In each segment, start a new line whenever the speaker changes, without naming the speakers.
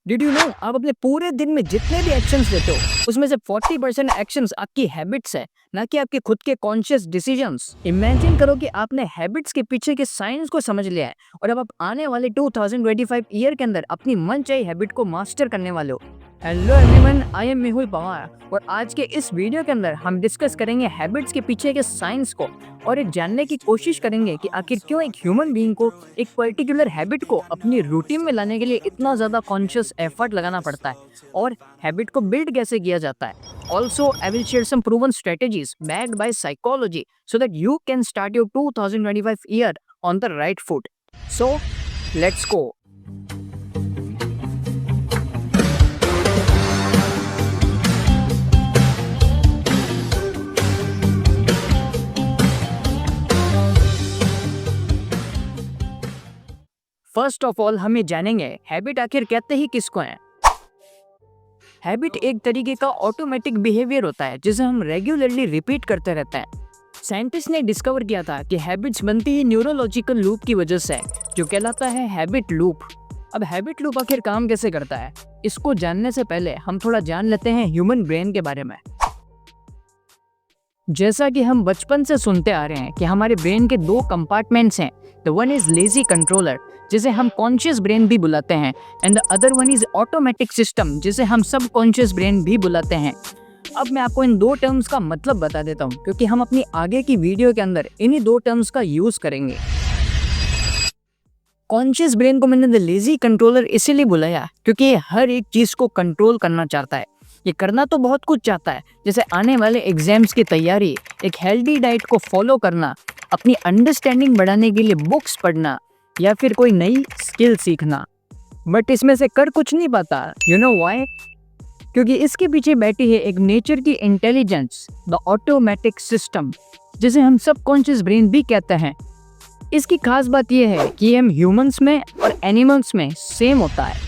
Did you know आप अपने पूरे दिन में जितने भी एक्शंस लेते हो उसमें से 40% एक्शंस आपकी हैबिट्स है, ना कि आपके खुद के कॉन्शियस डिसीजंस। इमेजिन करो कि आपने हैबिट्स के पीछे के साइंस को समझ लिया है और अब आप आने वाले 2025 ईयर के अंदर अपनी मनचाही हैबिट को मास्टर करने वाले हो। Hello everyone, I am Mehul Pawar और आज के इस वीडियो के अंदर हम डिस्कस करेंगे हैबिट्स के पीछे के साइंस को और ये जानने की कोशिश करेंगे कि आखिर क्यों एक ह्यूमन बीइंग को एक पर्टिकुलर हैबिट को अपनी रूटीन में लाने के लिए इतना ज़्यादा कॉन्शियस एफर्ट लगाना पड़ता है और हैबिट को बिल्ड कैसे किया जाता है। Also I will share some proven strategies backed by psychology so that you can start your 2025 year on the right foot. So let's go. First of all हम ये जानेंगे हैबिट आखिर कहते ही किसको हैं। हैबिट एक तरीके का ऑटोमेटिक बिहेवियर होता है जिसे हम रेगुलरली रिपीट करते रहते हैं। साइंटिस्ट ने डिस्कवर किया था कि हैबिट्स बनती ही न्यूरोलॉजिकल लूप की वजह से, जो कहलाता है हैबिट लूप। अब हैबिट लूप आखिर काम कैसे करता है, इसको जानने से पहले हम थोड़ा जान लेते हैं ह्यूमन ब्रेन के बारे में। जैसा कि हम बचपन से सुनते आ रहे हैं कि हमारे ब्रेन के दो कंपार्टमेंट्स हैं। The one is lazy controller जिसे हम कॉन्शियस ब्रेन भी बुलाते हैं and the other one is automatic system जिसे हम सब कॉन्शियस ब्रेन भी बुलाते हैं। अब मैं आपको इन दो टर्म्स का मतलब बता देता हूँ क्योंकि हम अपनी आगे की वीडियो के अंदर इन्हीं दो टर्म्स का यूज करेंगे। कॉन्शियस ब्रेन को मैंने द लेजी कंट्रोलर इसीलिए बुलाया क्योंकि ये हर एक चीज को कंट्रोल करना चाहता है। ये करना तो बहुत कुछ चाहता है, जैसे आने वाले एग्जाम्स की तैयारी, एक हेल्दी डाइट को फॉलो करना, अपनी अंडरस्टैंडिंग बढ़ाने के लिए बुक्स पढ़ना या फिर कोई नई स्किल सीखना। बट इसमें से कर कुछ नहीं पाता। You know why? क्योंकि इसके पीछे बैठी है एक नेचर की इंटेलिजेंस, द ऑटोमेटिक सिस्टम, जिसे हम सबकॉन्शियस ब्रेन भी कहते हैं। इसकी खास बात यह है कि हम ह्यूमंस में और एनिमल्स में सेम होता है।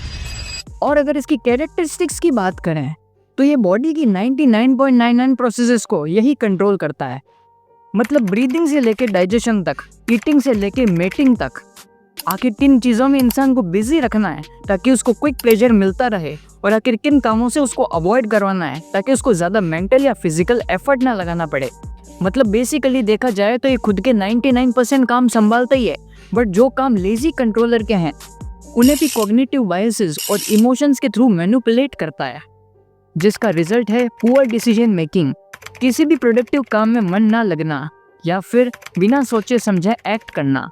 और अगर इसकी कैरेक्टरिस्टिक्स की बात करें तो ये बॉडी की 99.99 प्रोसेसेस को यही कंट्रोल करता है। मतलब ब्रीदिंग से लेकर डाइजेशन तक, ईटिंग से लेकर मेटिंग तक। आखिर किन चीज़ों में इंसान को बिजी रखना है ताकि उसको क्विक प्लेजर मिलता रहे, और आखिर किन कामों से उसको अवॉइड करवाना है ताकि उसको ज़्यादा मेंटल या फिजिकल एफर्ट ना लगाना पड़े। मतलब बेसिकली देखा जाए तो ये खुद के 99% काम संभालता ही है, बट जो काम लेजी कंट्रोलर के हैं उन्हें भी कॉग्निटिव बायसेस और इमोशंस के थ्रू मैनिपुलेट करता है, जिसका रिजल्ट है पुअर डिसीजन मेकिंग, किसी भी प्रोडक्टिव काम में मन ना लगना या फिर बिना सोचे समझे एक्ट करना।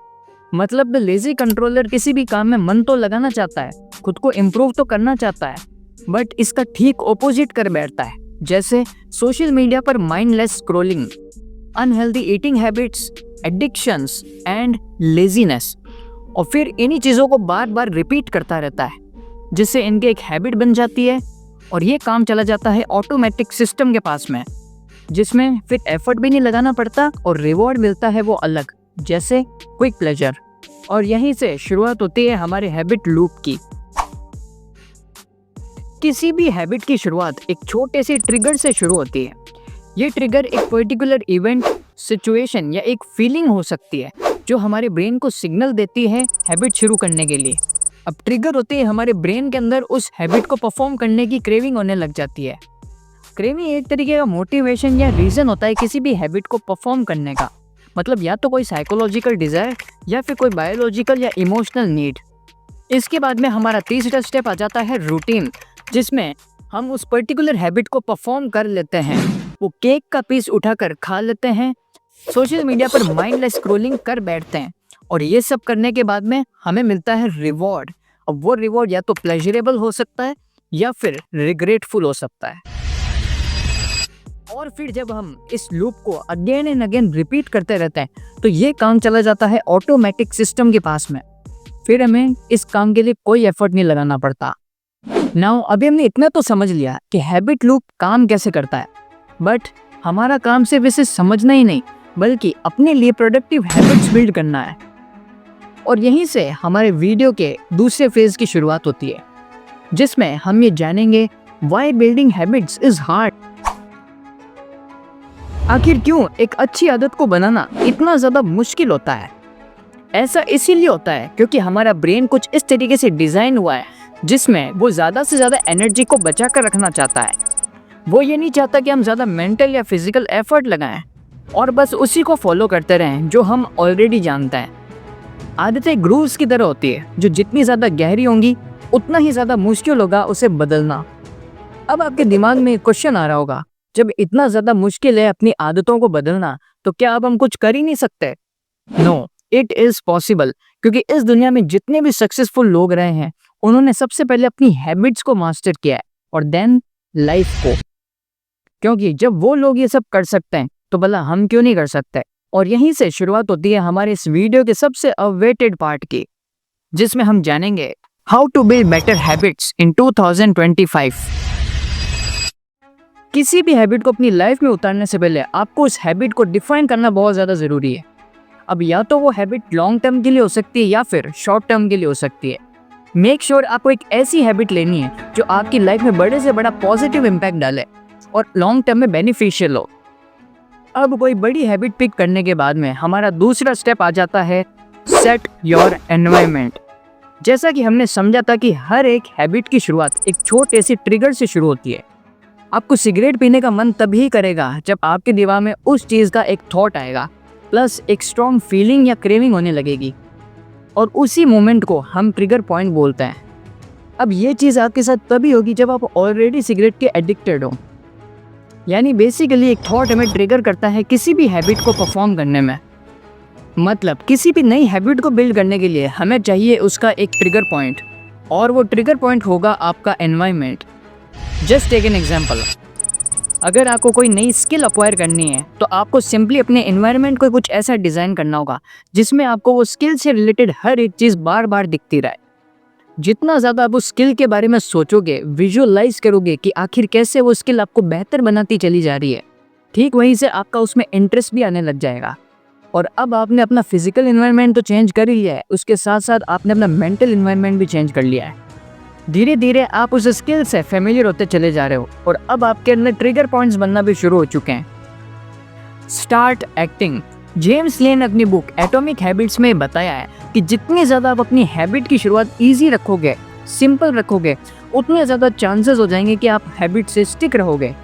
मतलब द लेजी कंट्रोलर किसी भी काम में मन तो लगाना चाहता है, खुद को इम्प्रूव तो करना चाहता है, बट इसका ठीक ऑपोजिट कर बैठता है। जैसे सोशल मीडिया पर mindless scrolling, unhealthy eating habits, addictions and laziness. और फिर इन्हीं चीज़ों को बार बार रिपीट करता रहता है, जिससे इनकी एक हैबिट बन जाती है और ये काम चला जाता है ऑटोमेटिक सिस्टम के पास में, जिसमें फिर एफर्ट भी नहीं लगाना पड़ता और रिवॉर्ड मिलता है वो अलग, जैसे क्विक प्लेजर। और यहीं से शुरुआत होती है हमारे हैबिट लूप की। किसी भी हैबिट की शुरुआत एक छोटे से ट्रिगर से शुरू होती है। ये ट्रिगर एक पर्टिकुलर इवेंट, सिचुएशन या एक फीलिंग हो सकती है जो हमारे ब्रेन को सिग्नल देती है हैबिट शुरू करने के लिए। अब ट्रिगर होते ही हमारे ब्रेन के अंदर उस हैबिट को परफॉर्म करने की क्रेविंग होने लग जाती है। क्रेविंग एक तरीके का मोटिवेशन या रीजन होता है किसी भी हैबिट को परफॉर्म करने का। मतलब या तो कोई साइकोलॉजिकल डिजायर या फिर कोई बायोलॉजिकल या इमोशनल नीड। इसके बाद में हमारा तीसरा स्टेप आ जाता है रूटीन, जिसमें हम उस पर्टिकुलर हैबिट को परफॉर्म कर लेते हैं। वो केक का पीस उठाकर खा लेते हैं, सोशल मीडिया पर माइंडलेस स्क्रॉलिंग कर बैठते हैं, और ये सब करने के बाद में हमें मिलता है रिवॉर्ड। अब वो रिवॉर्ड या तो प्लेजरेबल हो सकता है या फिर रिग्रेटफुल हो सकता है। और फिर जब हम इस लूप को अगेन एंड अगेन रिपीट करते रहते हैं तो ये काम चला जाता है ऑटोमेटिक सिस्टम के पास में। फिर हमें इस काम के लिए कोई एफर्ट नहीं लगाना पड़ता। नाउ अभी हमने इतना तो समझ लिया कि हैबिट लूप काम कैसे करता है, बट हमारा काम सिर्फ इसे समझना ही नहीं बल्कि अपने लिए प्रोडक्टिव हैबिट्स बिल्ड करना है। और यहीं से हमारे वीडियो के दूसरे फेज की शुरुआत होती है, जिसमें हम ये जानेंगे why building habits is hard. आखिर क्यों एक अच्छी आदत को बनाना इतना ज़्यादा मुश्किल होता है। ऐसा इसीलिए होता है क्योंकि हमारा ब्रेन कुछ इस तरीके से डिज़ाइन हुआ है जिसमें वो ज़्यादा से ज़्यादा एनर्जी को बचा कर रखना चाहता है। वो ये नहीं चाहता कि हम ज़्यादा मेंटल या फिजिकल एफर्ट लगाएं और बस उसी को फॉलो करते रहें जो हम ऑलरेडी जानते हैं। आदतें ग्रूव्स की तरह होती है, जो जितनी ज़्यादा गहरी होंगी उतना ही ज़्यादा मुश्किल होगा उसे बदलना। अब आपके दिमाग में क्वेश्चन आ रहा होगा, जब इतना ज़्यादा मुश्किल है अपनी आदतों को बदलना, तो क्या अब हम कुछ कर ही नहीं सकते? नो, इट इज़ पॉसिबल, क्योंकि इस दुनिया में जितने भी सक्सेसफुल लोग रहे हैं उन्होंने सबसे पहले अपनी हैबिट्स को मास्टर किया है और देन लाइफ को। क्योंकि जब वो लोग ये सब कर सकते हैं तो भला हम क्यों नहीं कर सकते? और यहीं से शुरुआत होती है हमारे इस वीडियो के सबसे अवेटेड पार्ट की, जिसमें हम जानेंगे how to build better habits in 2025। किसी भी हैबिट को अपनी लाइफ में उतारने से पहले आपको उस हैबिट को डिफाइन करना बहुत ज़्यादा ज़रूरी है। अब या तो वो हैबिट लॉन्ग टर्म के लिए हो सकती है या फिर शॉर्ट टर्म के लिए हो सकती है। मेक श्योर आपको एक ऐसी हैबिट लेनी है जो आपकी लाइफ में बड़े से बड़ा पॉजिटिव इम्पैक्ट डाले और लॉन्ग टर्म में बेनिफिशियल हो। अब कोई बड़ी हैबिट पिक करने के बाद में हमारा दूसरा स्टेप आ जाता है सेट योर एनवायरनमेंट। जैसा कि हमने समझा था कि हर एक हैबिट की शुरुआत एक छोटे से ट्रिगर से शुरू होती है। आपको सिगरेट पीने का मन तभी करेगा जब आपके दिमाग में उस चीज़ का एक थॉट आएगा, प्लस एक स्ट्रॉन्ग फीलिंग या क्रेविंग होने लगेगी, और उसी मोमेंट को हम ट्रिगर पॉइंट बोलते हैं। अब ये चीज़ आपके साथ तभी होगी जब आप ऑलरेडी सिगरेट के एडिक्टेड हो। यानी बेसिकली एक थॉट हमें ट्रिगर करता है किसी भी हैबिट को परफॉर्म करने में। मतलब किसी भी नई हैबिट को बिल्ड करने के लिए हमें चाहिए उसका एक ट्रिगर पॉइंट, और वो ट्रिगर पॉइंट होगा आपका environment. Just take an example, अगर आपको कोई नई स्किल अक्वायर करनी है तो आपको सिंपली अपने एनवायरनमेंट को कुछ ऐसा डिज़ाइन करना होगा जिसमें आपको वो स्किल से रिलेटेड हर एक चीज़ बार बार दिखती रहे। जितना ज़्यादा आप उस स्किल के बारे में सोचोगे, विजुअलाइज करोगे कि आखिर कैसे वो स्किल आपको बेहतर बनाती चली जा रही है, ठीक वहीं से आपका उसमें इंटरेस्ट भी आने लग जाएगा। और अब आपने अपना फिजिकल एनवायरनमेंट तो चेंज कर ही लिया है, उसके साथ साथ आपने अपना मेंटल एनवायरनमेंट भी चेंज कर लिया है। धीरे धीरे आप उस स्किल से फेमिलियर होते चले जा रहे हो और अब आपके अंदर ट्रिगर पॉइंट्स बनना भी शुरू हो चुके हैं। Start acting. जेम्स लेन ने अपनी बुक एटॉमिक हैबिट्स में बताया है कि जितनी ज़्यादा आप अपनी हैबिट की शुरुआत ईजी रखोगे, सिंपल रखोगे, उतने ज़्यादा चांसेस हो जाएंगे कि आप हैबिट से स्टिक रहोगे।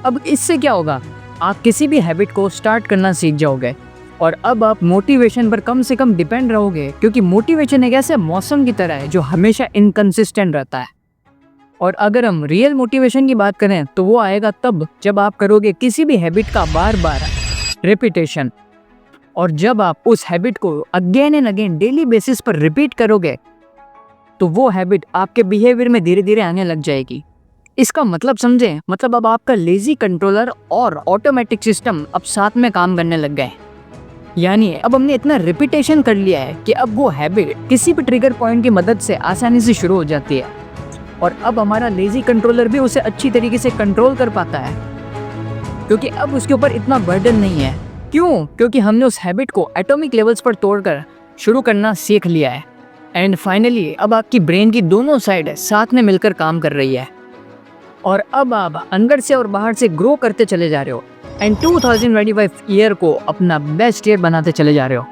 अब इससे क्या होगा, आप किसी भी हैबिट को स्टार्ट करना सीख जाओगे और अब आप मोटिवेशन पर कम से कम डिपेंड रहोगे, क्योंकि मोटिवेशन एक ऐसे मौसम की तरह है जो हमेशा इनकंसिस्टेंट रहता है। और अगर हम रियल मोटिवेशन की बात करें तो वो आएगा तब जब आप करोगे किसी भी हैबिट का बार बार रिपीटेशन, और जब आप उस हैबिट को again and again daily basis पर रिपीट करोगे तो वो हैबिट आपके बिहेवियर में धीरे धीरे आने लग जाएगी। इसका मतलब समझें, मतलब अब आपका लेजी कंट्रोलर और ऑटोमेटिक सिस्टम अब साथ में काम करने लग गए। यानी अब हमने इतना रिपीटेशन कर लिया है कि अब वो हैबिट किसी भी ट्रिगर पॉइंट की मदद से आसानी से शुरू हो जाती है, और अब हमारा लेजी कंट्रोलर भी उसे अच्छी तरीके से कंट्रोल कर पाता है, क्योंकि अब उसके ऊपर इतना बर्डन नहीं है। क्यों? क्योंकि हमने उस हैबिट को एटॉमिक लेवल्स पर तोड़कर शुरू करना सीख लिया है। एंड फाइनली अब आपकी ब्रेन की दोनों साइड साथ में मिलकर काम कर रही है, और अब आप अंदर से और बाहर से ग्रो करते चले जा रहे हो एंड 2025 ईयर को अपना बेस्ट ईयर बनाते चले जा रहे हो।